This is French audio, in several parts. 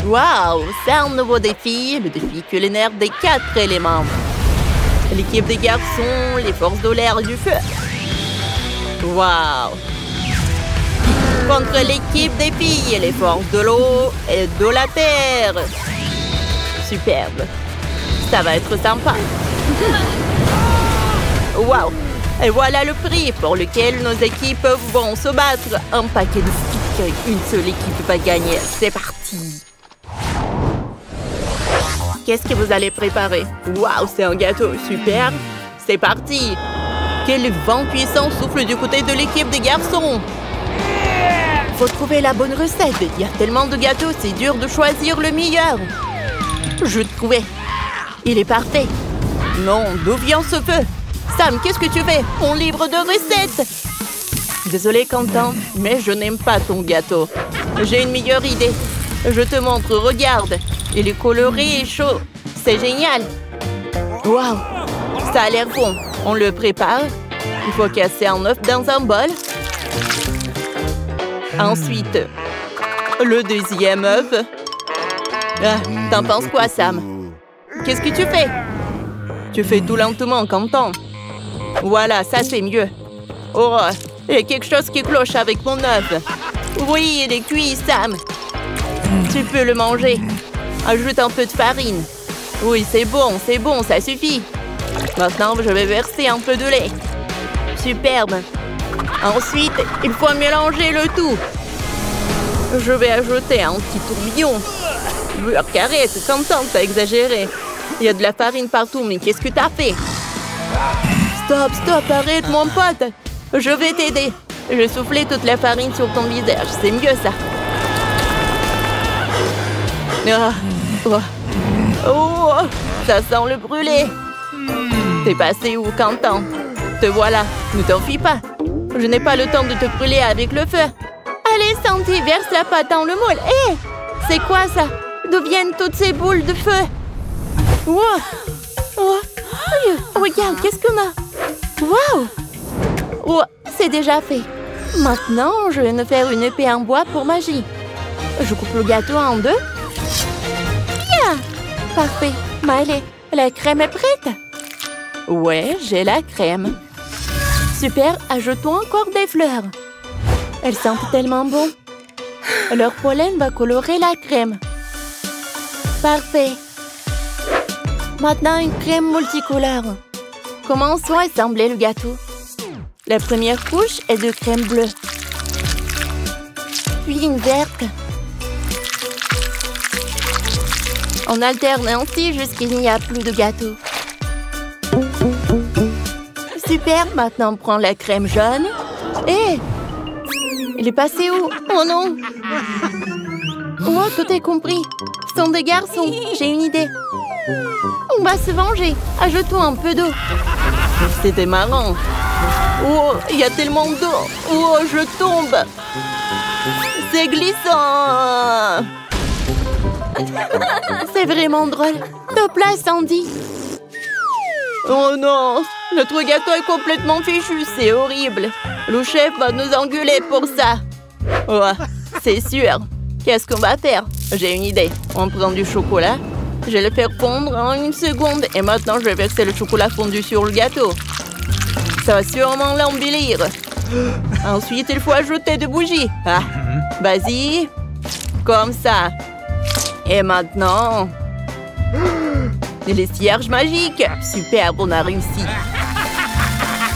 Waouh, c'est un nouveau défi, le défi culinaire des 4 éléments. L'équipe des garçons, les forces de l'air et du feu. Waouh. Contre l'équipe des filles, les forces de l'eau et de la terre. Superbe. Ça va être sympa. Waouh. Et voilà le prix pour lequel nos équipes vont se battre. Un paquet de sticks. Une seule équipe va gagner. C'est parti. Qu'est-ce que vous allez préparer? Waouh, c'est un gâteau. Super. C'est parti. Quel vent puissant souffle du côté de l'équipe des garçons. Faut trouver la bonne recette. Il y a tellement de gâteaux, c'est dur de choisir le meilleur. Je trouvais. Il est parfait. Non, d'où vient ce feu? Sam, qu'est-ce que tu fais? On livre de recettes. Désolé, Quentin, mais je n'aime pas ton gâteau. J'ai une meilleure idée. Je te montre, regarde. Il est coloré et chaud. C'est génial. Waouh, ça a l'air bon. On le prépare. Il faut casser un œuf dans un bol. Ensuite, le deuxième œuf. Ah, t'en penses quoi, Sam? Qu'est-ce que tu fais? Tu fais tout lentement, Quentin. Voilà, ça c'est mieux. Oh, il y a quelque chose qui cloche avec mon œuf. Oui, il est cuit, Sam. Tu peux le manger. Ajoute un peu de farine. Oui, c'est bon, ça suffit. Maintenant, je vais verser un peu de lait. Superbe. Ensuite, il faut mélanger le tout. Je vais ajouter un petit tourbillon. Arrête, Quentin, t'as exagéré. Il y a de la farine partout, mais qu'est-ce que t'as fait? Stop, arrête, mon pote. Je vais t'aider. Je vais souffler toute la farine sur ton visage. C'est mieux, ça. Oh, ça sent le brûlé. T'es passé où, Quentin? Te voilà, ne t'en fie pas. Je n'ai pas le temps de te brûler avec le feu. Allez, Sandy, verse la pâte dans le moule. Hé, c'est quoi ça? D'où viennent toutes ces boules de feu? Wow. Oh. Regarde, qu'est-ce qu'on a? Waouh! Oh, c'est déjà fait. Maintenant, je vais me faire une épée en bois pour magie. Je coupe le gâteau en deux. Yeah! Parfait. Miley, la crème est prête? Ouais, j'ai la crème. Super, ajoutons encore des fleurs. Elles sentent tellement bon. Leur pollen va colorer la crème. Parfait. Maintenant, une crème multicolore. Commençons à assembler le gâteau. La première couche est de crème bleue. Puis une verte. On alterne ainsi jusqu'il n'y a plus de gâteau. Super, maintenant on prend la crème jaune. Hé! Il est passé où? Oh non! Oh, tout est compris. Ce sont des garçons. J'ai une idée. On va se venger. Ajoutons un peu d'eau. C'était marrant. Oh, il y a tellement d'eau. Oh, je tombe. C'est glissant. C'est vraiment drôle. Top là, Sandy. Oh non, notre gâteau est complètement fichu. C'est horrible. Le chef va nous engueuler pour ça. Oh, c'est sûr. Qu'est-ce qu'on va faire? J'ai une idée. On prend du chocolat. Je vais le faire fondre en 1 seconde. Et maintenant, je vais verser le chocolat fondu sur le gâteau. Ça va sûrement l'embellir. Ensuite, il faut ajouter des bougies. Ah, vas-y. Comme ça. Et maintenant... les cierges magiques. Super, on a réussi.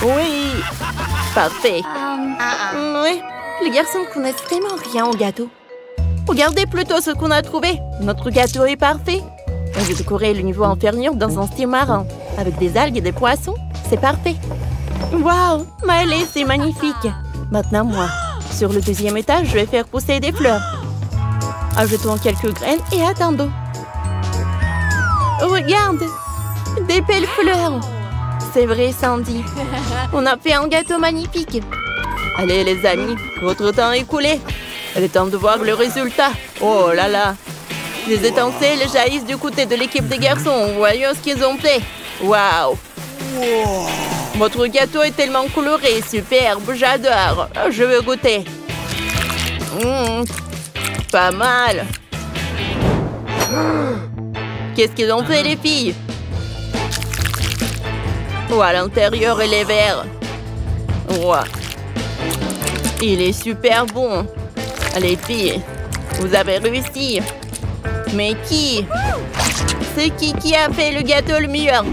Oui. Parfait. Oui, les garçons ne connaissent vraiment rien au gâteau. Regardez plutôt ce qu'on a trouvé. Notre gâteau est parfait. On veut décorer le niveau inférieur dans un style marin. Avec des algues et des poissons. C'est parfait. Waouh, Miley, c'est magnifique. Maintenant, moi. Sur le deuxième étage, je vais faire pousser des fleurs. Ajoutons quelques graines et attendons. Regarde, des belles fleurs. C'est vrai, Sandy. On a fait un gâteau magnifique. Allez, les amis, votre temps est écoulé. Il est temps de voir le résultat. Oh là là. Les étincelles jaillissent du côté de l'équipe des garçons. Voyons ce qu'ils ont fait. Waouh. Votre gâteau est tellement coloré. Superbe, j'adore. Je veux goûter. Pas mal. Qu'est-ce qu'ils ont fait, les filles? Oh, à l'intérieur, il est vert. Oh. Il est super bon. Les filles, vous avez réussi. Mais qui? C'est qui a fait le gâteau le meilleur?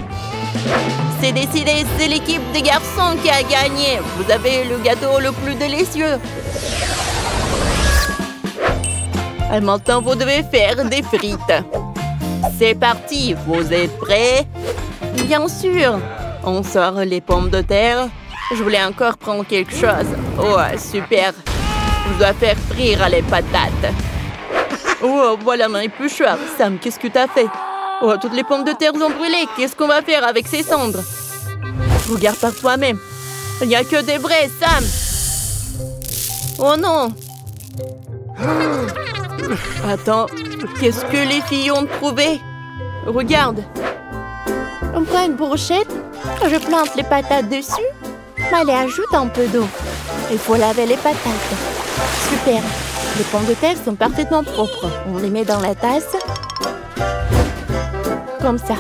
C'est décidé, c'est l'équipe des garçons qui a gagné. Vous avez le gâteau le plus délicieux. Et maintenant, vous devez faire des frites. C'est parti, vous êtes prêts? Bien sûr. On sort les pommes de terre. Je voulais encore prendre quelque chose. Oh, super. Je dois faire frire les patates. Oh, voilà ma éplucheur. Sam, qu'est-ce que t'as fait? Oh, toutes les pommes de terre ont brûlé. Qu'est-ce qu'on va faire avec ces cendres? Regarde par toi-même. Il n'y a que des vrais, Sam. Oh non. Attends, qu'est-ce que les filles ont trouvé? Regarde. On prend une brochette, je plante les patates dessus, allez, ajoute un peu d'eau. Il faut laver les patates. Super. Les pommes de terre sont parfaitement propres. On les met dans la tasse. Comme ça.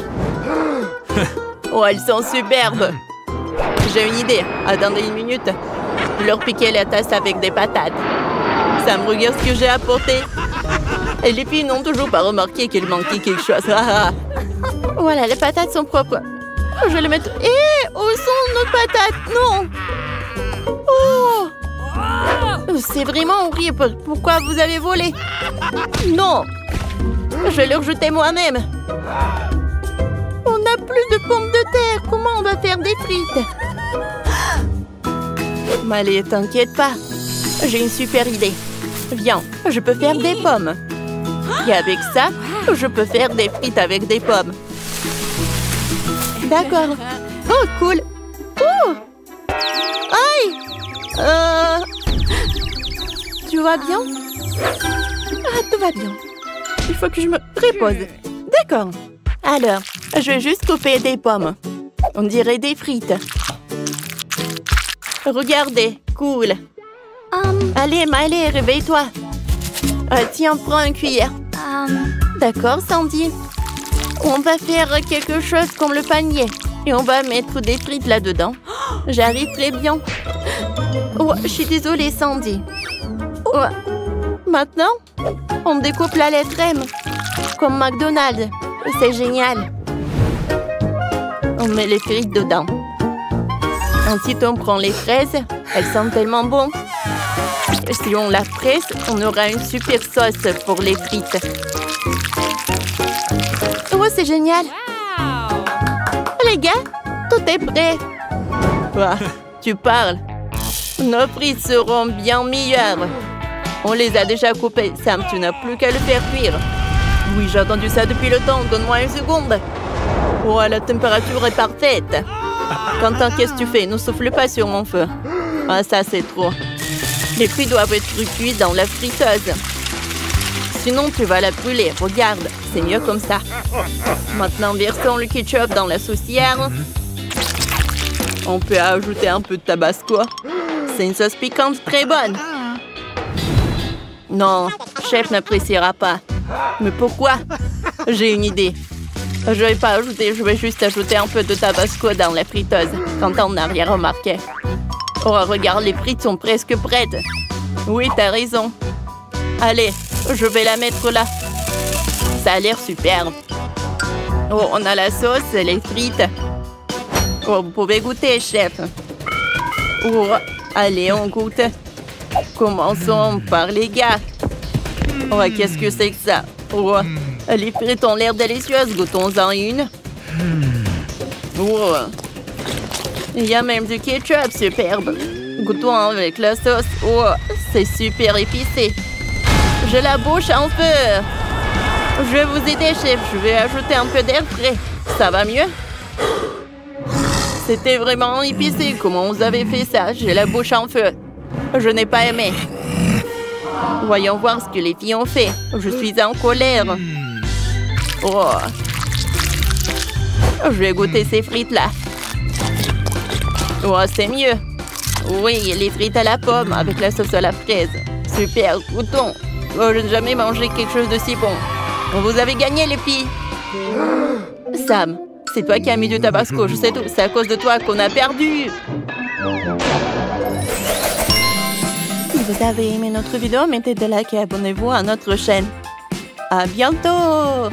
Oh, elles sont superbes. J'ai une idée. Attendez une minute. Je leur piquer la tasse avec des patates. Ça me regarde ce que j'ai apporté. Et les filles n'ont toujours pas remarqué qu'il manquait quelque chose. Voilà, les patates sont propres. Je vais les mettre... où sont nos patates? Non. Oh, c'est vraiment horrible. Pourquoi vous avez volé? Non. Je vais les rejeter moi-même. On n'a plus de pommes de terre. Comment on va faire des frites? Allez, t'inquiète pas. J'ai une super idée. Viens, je peux faire des pommes. Et avec ça, je peux faire des frites avec des pommes. D'accord. Oh, cool. Oh. Aïe. Tu vas bien? Ah, tout va bien. Il faut que je me repose. D'accord. Alors, je vais juste couper des pommes. On dirait des frites. Regardez, cool. Allez, Miley, réveille-toi. Tiens, prends une cuillère. D'accord, Sandy. On va faire quelque chose comme le panier. Et on va mettre des frites là-dedans. J'arrive très bien. Oh, je suis désolée, Sandy. Oh. Maintenant, on découpe la lettre M. Comme McDonald's. C'est génial. On met les frites dedans. Ensuite, on prend les fraises. Elles sentent tellement bon. Si on la presse, on aura une super sauce pour les frites. Oh, c'est génial! Les gars, tout est prêt. Ah, tu parles. Nos frites seront bien meilleures. On les a déjà coupées. Sam, tu n'as plus qu'à le faire cuire. Oui, j'ai entendu ça depuis le temps. Donne-moi une seconde. Oh, la température est parfaite. Quentin, qu'est-ce que tu fais? Ne souffle pas sur mon feu. Ah, ça, c'est trop. Les fruits doivent être cuits dans la friteuse. Sinon, tu vas la brûler. Regarde, c'est mieux comme ça. Maintenant, versons le ketchup dans la saucière. On peut ajouter un peu de tabasco. C'est une sauce piquante très bonne. Non, chef n'appréciera pas. Mais pourquoi? J'ai une idée. Je vais pas ajouter, je vais juste ajouter un peu de tabasco dans la friteuse. Quentin n'a rien remarqué. Oh, regarde, les frites sont presque prêtes. Oui, t'as raison. Allez, je vais la mettre là. Ça a l'air superbe. Oh, on a la sauce et les frites. Oh, vous pouvez goûter, chef. Oh, allez, on goûte. Commençons par les gars. Oh, qu'est-ce que c'est que ça? Oh, les frites ont l'air délicieuses. Goûtons-en une. Oh. Il y a même du ketchup, superbe. Goûtons avec la sauce. Oh, c'est super épicé. J'ai la bouche en feu. Je vais vous aider, chef. Je vais ajouter un peu d'air frais. Ça va mieux? C'était vraiment épicé. Comment vous avez fait ça? J'ai la bouche en feu. Je n'ai pas aimé. Voyons voir ce que les filles ont fait. Je suis en colère. Oh. Je vais goûter ces frites-là. Oh, c'est mieux. Oui, les frites à la pomme avec la sauce à la fraise. Super, goûtons. Oh, je n'ai jamais mangé quelque chose de si bon. Vous avez gagné, les filles. Sam, c'est toi qui as mis du tabasco, je sais tout. C'est à cause de toi qu'on a perdu. Si vous avez aimé notre vidéo, mettez des likes et abonnez-vous à notre chaîne. À bientôt!